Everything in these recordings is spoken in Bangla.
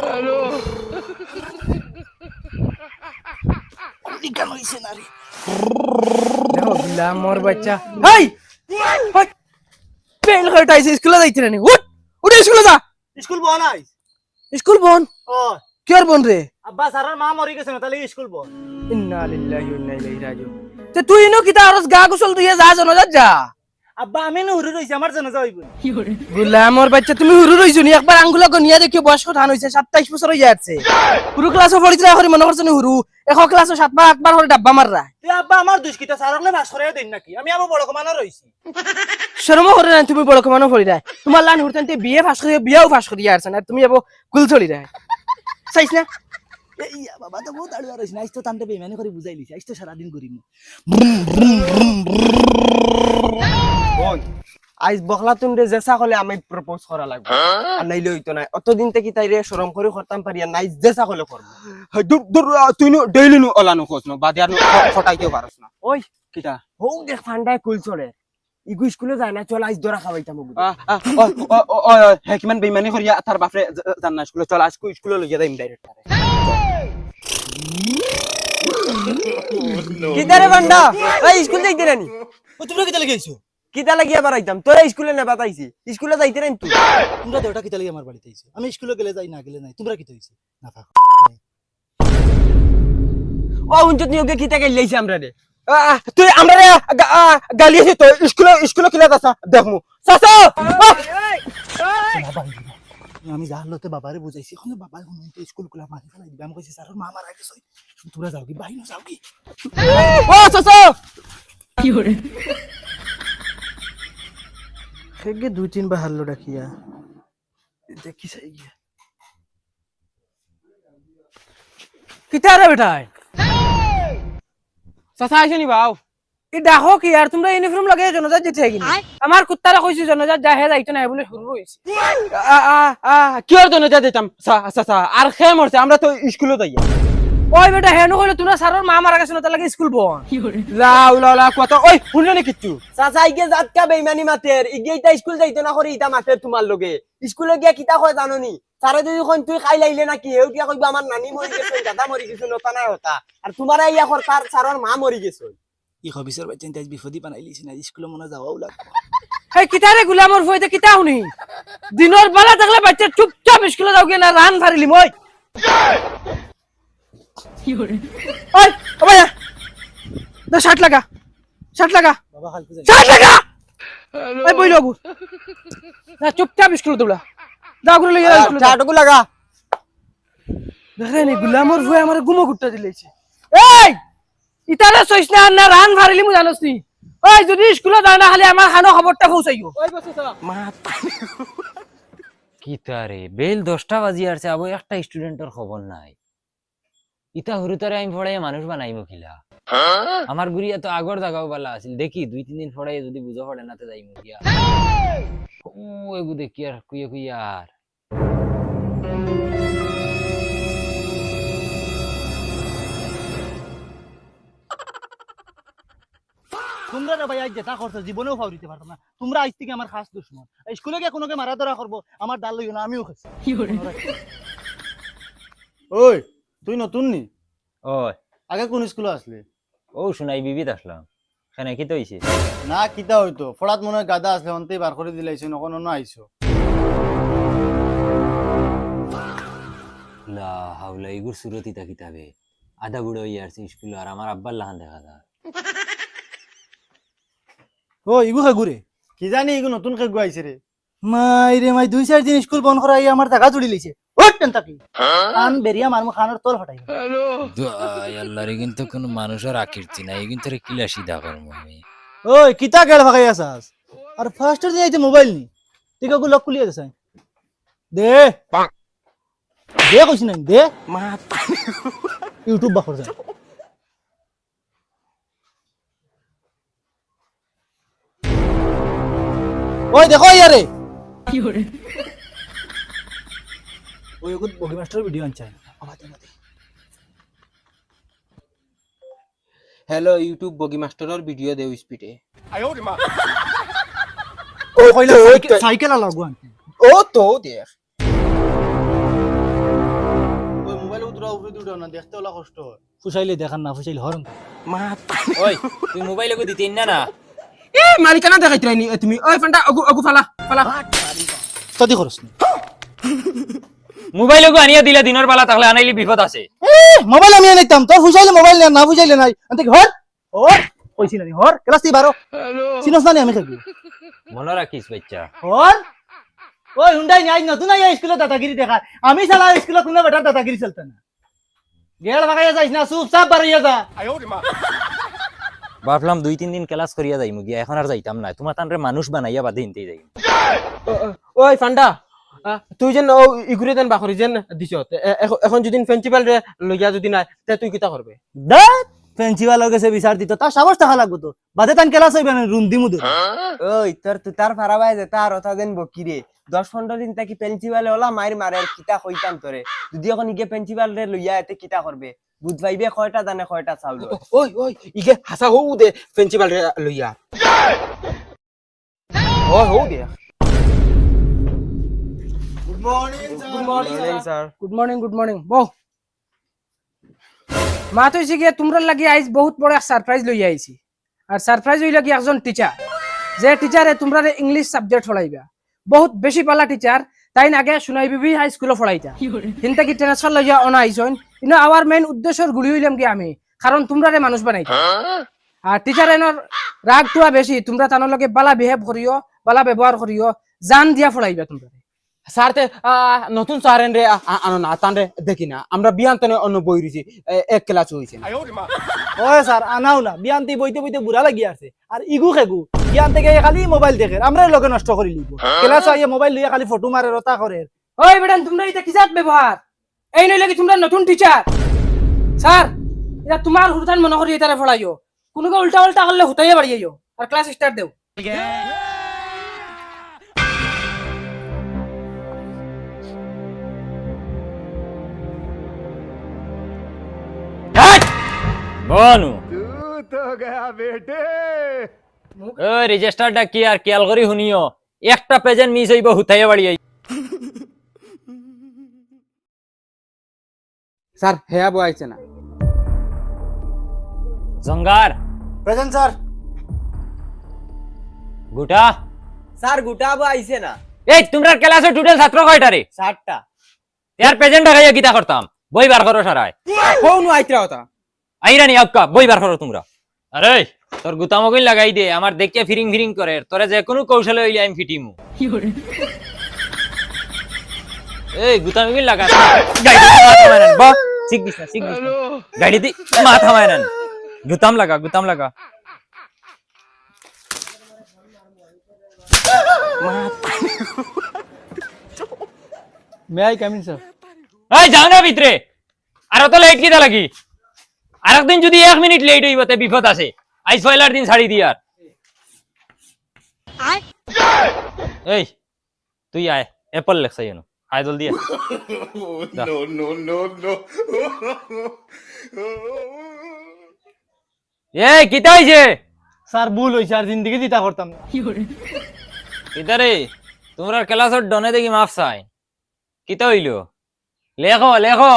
হ্যালো কেন হইছে না রে? দেখো গুলাম মোর বাচ্চা হেই পেল হটাইছে স্কুলে যাইতে না উঠ উঠ স্কুলে যা স্কুল বন আইস। স্কুল বন ও কি আর বন রে আব্বা সারার মা মরি গেছে না, তাহলে স্কুল বন। ইন্না লিল্লাহি ওয়া ইন্না ইলাইহি রাজিউন তে তুই ইনো কিতা আরস গা গোসল তুই যা জনজাত যা আব্বা আমি না হুরু রইছি, আমার জন্য যাইব। গুলাম মোর বাচ্চা তুমি হুরু রইছো নি একবার আঙ্গুলা গনিয়া দেখি বয়স ধান হইছে 27 বছর হই যাচ্ছে পুরো ক্লাসে পড়িতরা হরি মনে করছ নি হুরু এক ক্লাসে 7 বার 8 বার হরে ডাব্বা মাররা এ আব্বা আমার দুষ্কিতা সারকলে বাস করে দেন নাকি? আমি আবার বড় কমানো রইছি। শরম করে না তুমি বড় কমানো পড়ি রায় তোমার লান হুরতেনতে বিয়ে ফাঁস করিয়া বিয়াও ফাঁস করিয়া আরছেন আর তুমি আবো কুল চলি রায় চাইছ না এই বাবা তো বহুত আড়ুয়া রইছ না, আইস তো তানতে বেমানি করে বুঝাই লিছি, আইস তো সারা দিন করিম। ওই আইজ বখলা তুমি জেসা হলে আমি প্রপোজ করা লাগবে আর নাইলে হইতো না অতদিন থেকে তাইরে শরম করে করতাম পারি আর নাই জেসা হলে করব দূর দূর তুই নো ডেইলি নো ওলানো খোঁজ নো বাদে আর ফটাইতে পারছ না ওই কিটা হৌ দেখ ফান্ডায় কুল চলে ইগু স্কুলে যায় না চল আইজ দরা খাওয়াইতাম হেকিমান বেইমানি করিয়া তার বাপরে জান না স্কুলে চল আজ স্কুলে লইয়া যাইম ডাইরেক্ট কিদারে বান্ডা এই স্কুল যাইতে রানি ও তোমরা কিতা লাগাইছো? কিতা লাগিয়া বাড়াইতাম তোরা স্কুলে না বাতাইছি স্কুলে যাইতে রানি তুই তোমরা তো ওটা কিতা লাগি আমার বাড়িতে আইছো? আমি স্কুলে গেলে যাই না গেলে নাই, তোমরা কিতা হইছে না থাক। ও উনজত নিয়োগে কিতা গাইলাইছে আমরা রে তুই আমরা রে গালিয়েছি তো স্কুলে কিলা যাস দেখমু সাসা আমি যা হলতে বাবারে বুঝাইছি, এখন বাবা শুনতে স্কুল গুলা মারি ফেলাই দিবে। আমি কইছি স্যার মা মারা গেছে, তোমরা যাও কি বাইরে যাও কি? ও সাসা কি করে হেগে 2-3 বার হারলো ডাকিয়া দেখি সাই গিয়া কিতা রে বেটাই সাসা আইছনি বাও ই দেখো কি আর তোমরা ইউনিফর্ম লাগাই জনজাত যেতে গিনি আমার কুত্তারা কইছি জনজাত যা হে যাইতো না বলে শুরু হইছে কি আর জন্য যা দিতাম সাসা আর খে মরছে আমরা তো স্কুলে যাই ওই বেটা হেনু কইলে তোমরা স্যারের মা মারা গেছে না তার লাগে স্কুল বন লাউ লাউ লা কথা ওই শুনলে নি কিচ্ছু সাসা ইগে জাতকা বেইমানি মাতের ইগেইটা স্কুল যাইতো না করে ইটা মাতের তোমার লগে স্কুলে গিয়া কিতা কয় জানো নি সারে যদি কোন তুই খাই লাইলে নাকি হেউ দিয়া কইবা আমার নানি মরি গেছে দাদা মরি গেছে নতা না হতা আর তোমার ইয়া কর তার সারর মা মরি গেছে ই হবিসের বাচ্চা আজ বিপদি বানাই লিছি না, স্কুলে মনে যাওয়াও লাগবে। হে কিতা রে গুলামর ফইতে কিতা শুনি দিনের বেলা থাকলে বাচ্চা চুপচাপ স্কুলে যাও কি না রান ফারিলি মই কি করে ওই ওয়া দা শার্ট লাগা বাবা হালকা যাই শার্ট লাগা এই বই লগু না চুপচাপ স্কুলে দৌড়া যাও করে লইয়া স্কুলে চাটকু লাগা দেখে নি গুলামর ফই আমার গুমো গুট্টা দিলেছে এই ইতারে সইছ না রান ফারিলি মু জানোস নি ওই যদি স্কুলে যায় না খালি আমার খানো খবরটা পৌঁছাইও ওই বসে সালা কিতারে বেল 10টা বাজি আসছে আবো একটা স্টুডেন্টের খবর নাই ইতা হরুতারে আমি পড়াই মানুষ বানাইমু কিলা আমার গুড়িয়া তো আগর জাগাও বালা আছিল দেখি 2-3 দিন পড়াই যদি বুঝা পড়ে নাতে যাইমু গিয়া ও এগু দেখি আর কুইয়া আর তোমরা রে ভাই আজ যেটা করছো জীবনেও ফাউ দিতে পারতো না। তোমরা আজ থেকে আমার খাস দুশমন। স্কুলে গিয়ে কোনোকে মারা ধরা করবো, আমার ডাল লইও না, আমিও খাচ্ছি। ওই তুই নতুন নি? ওই আগে কোন স্কুলে আসলি? ও শুনাই বিবিত আসলাম খানে কি তো হইছে না কিতা হইতো ফড়াত মনে হয় গাদা আসলে অন্তেই বার করে দিলাইছো, নখন অন্য আইছো। লা হাওলা ইগুর সুরতি তা কিতাবে আধা বুড়ো হই আসছে স্কুল আর আমার আব্বার লাহান দেখা যায় ও ইগু খাগুরে কি জানি ইগু নতুন খাগু আইছে রে। মাই রে মাই 2-4 দিন স্কুল বন্ধ করাই আমার টাকা জুড়ি লইছে। ওট টেনতাকি আন বেরিয়া মারমু খানোর তোর হটাই। আল্লাহরে কিন্তু কোন মানুষের আকীর্তি নাই কিন্তু রে কিলা সিধা করমু আমি ওই কিতা গেল ভাগাই আছাস আর ফার্স্টের দিন আইতে মোবাইল নি টিকাগু লক খুলিয়ে দেছাই দে দে কইছ নাই দে মা ইউটিউব বাখর যায়। ওই দেখো ইয়ারে কি করে ওই গুড বগি মাস্টার ভিডিও আনছাই আমাতে মতে। হ্যালো ইউটিউব বগি মাস্টারের ভিডিও দেও স্পিডে ও কইলা সাইকেল লাগু আনতে ও তো দেখ উপরে উঠাও না, দেখতে ওলা কষ্ট হয়। ফুসাইলে দেখান না, ফুসাইলে হরন। মা ওই তুই মোবাইল এগো দিতেন না না এ মালিকানা দেখাইতে রাইনি তুমি ওই ফান্ডা অগু অগু ফালা ফালা তদি খরচ নেই। মোবাইল এগো আনিয়া দিলে দিনের বেলা তাহলে আনাইলে বিপদ আছে। মোবাইল আমি আনাইতাম, তোর ফুসাইলে মোবাইল না, না ফুসাইলে নাই। আনতে হর হর কইছি না হর ক্লাস 12 চিনস না আমি থাকি মনে রাখিস বাচ্চা। হর ওই হুন্ডাই নাই নতুন আইয়া স্কুলে দাদাগিরি দেখা। আমি শালা স্কুলে কোনো বেটা দাদাগিরি চলতে না। গেল ভাগাইয়া যাইস না, চুপচাপ বাড়িয়া যা। ভাবলাম 2-3 দিন ক্লাস করিয়া যাইমু গিয়া, এখন আর যাইতাম না। তোমার তানরে মানুষ বানাইয়া বাদে ইনতেই যাই। ওই ফান্ডা তুই যেন ইগুরে দেন বাখরি যেন দিছ এখন যদি প্রিন্সিপাল রে লইয়া যদি নাই তে তুই কিতা করবে? দাঁত প্রিন্সিপাল গেছে বিচার দিত, তার সাহস টাকা লাগবো তো। বাদে তান ক্লাস হইবে না, রুম দিমু দে। ওই তোর তুই তার ফারাবাই যে তার কথা দেন বকিরে 10-15 দিন তাকি প্রিন্সিপালে ওলা মাইর মারে আর কিতা কইতাম তোরে। যদি এখন ইগে প্রিন্সিপাল রে লইয়া এতে কিতা করবে? বুঝ পাইবে কয়টা দানে কয়টা চাউল। ওই ওই ইগে হাসা হউ দে প্রিন্সিপাল রে লইয়া। ও হউ দে। Good morning sir. Good morning বহ। মা তো গিয়ে তোমরা লাগি আইস বহুত বড় সারপ্রাইজ লই আইছি। আর সারপ্রাইজ হইল কি একজন টিচার, যে টিচারে তোমরা ইংলিশ সাবজেক্ট পড়াইবা। বহুত বেশি পালা টিচার, তাই আগে সোনাইবিবি হাই স্কুলে পড়াইতা। কিন্তু কি ট্রান্সফার লইয়া অনা আইছন। কিন্তু আমার মেইন উদ্দেশ্যর গুলি হইলাম কি আমি, কারণ তোমরা মানুষ বানাইতা। আর টিচার এনর রাগ তোয়া বেশি, তোমরা তানোর লগে বালা বিহেভ করিও, বালা ব্যবহার করিও, জান দিয়া পড়াইবা তোমরা। স্যার তে নতুন স্যারেন রে আনো না তান রে দেখি না আমরা বিয়ান্তনে অন্য বই রইছি এক ক্লাস হইছে। ওই স্যার আনাও না, বিয়ান্তি বইতে বইতে বুড়া লাগি আছে। আর ইগু খেগু বিয়ান থেকে খালি মোবাইল দেখে, আমরা লগে নষ্ট করি লিব। ক্লাস আইয়া মোবাইল লইয়া খালি ফটো মারে রতা করে। ওই বেটান তোমরা এটা কিজাত ব্যবহার? এই নইলে কি তোমরা নতুন টিচার? স্যার এটা তোমার হুরতান মনে করি এটারে পড়াইও, কোনোকে উল্টা উল্টা করলে হুতাইয়া বাড়িয়ে আর ক্লাস স্টার্ট দেও। বনু ও রেজিস্টারটা কি আর খেয়াল করি শুনিও, একটা পেজেন্ট মিস হইব হুতাইয়া বাড়ি আই। স্যার হেয়া বই আইছে না। জঙ্গার প্রেজেন্ট স্যার। গুটা স্যার গুটাবো আইছে না। এই তোমরা ক্লাসে টোটাল ছাত্র কয়টা রে? 60টা। ইয়ার প্রেজেন্ট খাইয়া কিতা করতাম? বই বার করো সারায়। কোন আইতরা কথা? আইরানি আপকা বই বার করো তোমরা। আরে তোর গুতামগিন লাগাই দে, আমার দেখে ফিরিং ফিরিং করে। তোরে যে কোনো কৌশলে হইলে আমি ফিটিমু। এই গুতামগিন লাগা গাড়ি মাথা মারেন বা শিখবিস না গাড়ি দি মাথা মারেন। গুতাম লাগা মে আই কামিং স্যার? এই যাও না ভিতরে। আর তো লেট কিতা লাগি? আরেকদিন যদি 1 মিনিট লেট হইব তে বিপদ আছে। আইস পয়লার দিন ছাড়ি দিয়ার। এই তুই আয়, অ্যাপল লেখছাই এনো আয় জলদি আয়। এই কিতা হইছে? স্যার ভুল হইছে, আর জিন্দেগি দিতা করতাম না। কিতা রে তোমরা ক্লাসের ডনে দেখি মাফ চাই। কিতা হইলো? লেখো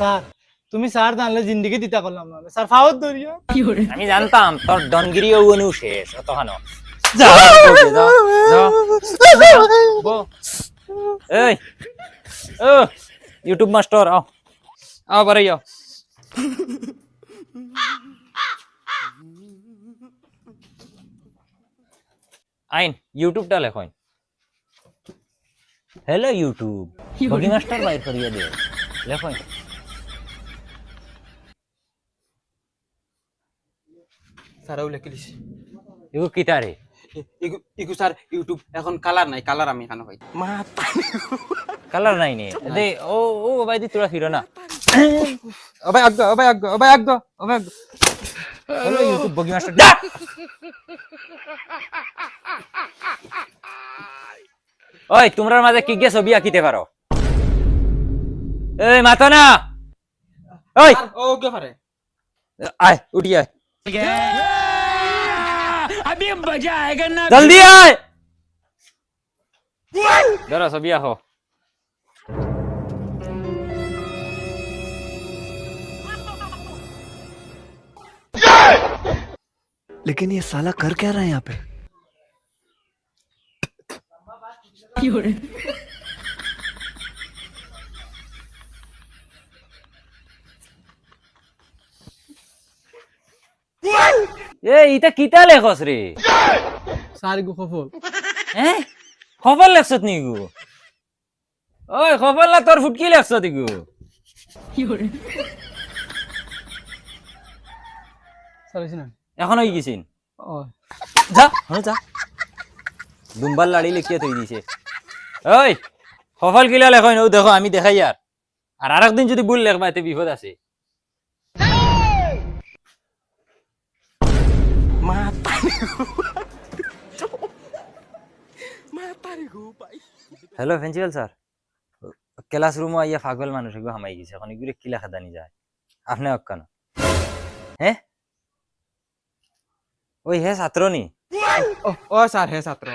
স্যার তুমি স্যার জানলে জিন্দেগি দিতা করলাম না। স্যার ফাওত ধরিও। আমি জানতাম তোর ডনগিরি ওনু শেষ অতখানো। এই ও ইউটিউব মাস্টার আও বারে যাও। আইন ইউটিউবটা লেখো। হ্যালো ইউটিউব, বগি মাস্টার বাইর করিয়া দে লেখো। স্যারও লেখিলিস। এগো কিতা রে? ইগু স্যার ইউটিউব এখন কালার নাই, কালার আমি এখানে ভাই মা কালার নাই নে দে। ও ভাই দি তোরা ফিরো না। ওবাই আগ্গ হ্যালো ইউটিউব বগি মাস্টার দা। ওই তোমরার মাঝে কি গে ছবি আঁকিতে পারো? এই মাতো না। ওই ওকে পারে আয় উঠি আয়, জলদি আয়। ধরো ছবি আঁকো। लेकिन ये साला कर क्या रहा है यहाँ पे? এ ইটা কিতা লেখস রে স্যার গো খবর হ্যাঁ খবর লেখছত নি গো ওই খবর না তোর ফুটকি লেখছত গো স্যার শুনুন এখন হয়ে গেছিন ও যা হ্যাঁ যা দুম্বার লাড়ি লিখিয়ে থই দিছে ওই সফল কিলা লেখ ও দেখো আমি দেখাই আর আরেকদিন যদি ভুল লেখবা এতে বিপদ আছে হ্যালো প্রিন্সিপাল স্যার ক্লাসরুমে আইয়া পাগল মানুষ এগুলো হামাই গেছে এখন এগুলো কিলা খাদানি যায় আপনি অক্কান হ্যাঁ ওই হে ছাত্র নি ও স্যার হে ছাত্র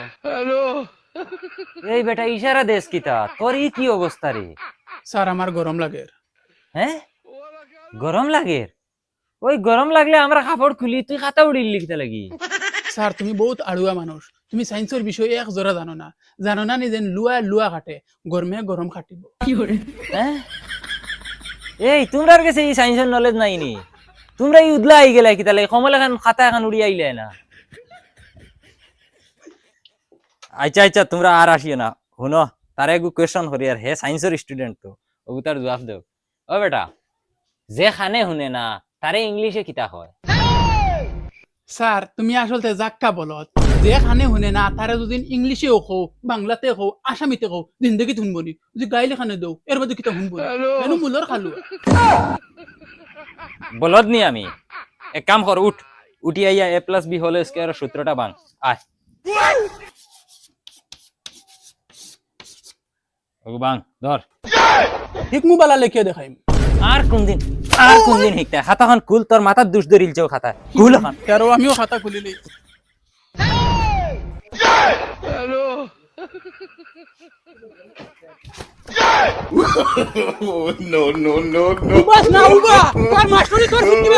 এই বেটা ইশারা দেশ কিতা তোর ই কি অবস্থা রে স্যার আমার গরম লাগে হ্যাঁ গরম লাগে ওই গরম লাগলে আমরা কাপড় খুলি তুই খাতা উড়িল লিখতে লাগি স্যার তুমি বহুত আড়ুয়া মানুষ তুমি সায়েন্সের বিষয়ে এক জোড়া জানো না নিজেন লুয়া লুয়া কাটে গরমে গরম কাটিব হ্যাঁ এই তোমরার কাছে এই সায়েন্সের নলেজ নাই নি তোমরা এই উদলা আই গেলা কিতা লাগে কমল এখন খাতা এখন উড়ি আইলে না আচ্ছা আচ্ছা তোমরা আর আসিও না শুনো তারে একটু কোয়েশ্চন করি আর হে সায়েন্সের স্টুডেন্ট তো ওগু তার জবাব দেও ও বেটা যে খানে শুনে না তারে ইংলিশে কিতা হয় স্যার তুমি আসলতে জাক্কা বলত যে খানে শুনে না তারে যদি ইংলিশেও কও বাংলাতে কও আসামিতে কও জিন্দগি শুনবনি যদি গাইলে খানে দেও এর বাদে কিতা শুনবো এনো মুলর খালু বলদ নি আমি এক কাম কর উঠি আইয়া a + b হোল স্কয়ার সূত্রটা বাং আয় ওগু বাং ধর ঠিক মুবালা লিখে দেখাইম আর কোন দিন হিকতা খাতাখন কুল তোর মাথার দুষ ধরিল যাও খাতা কুল এখন কারো আমিও খাতা খুলিলি No, no, no, no. বাস না উবা তার মাস্টারি তোর ফুটকি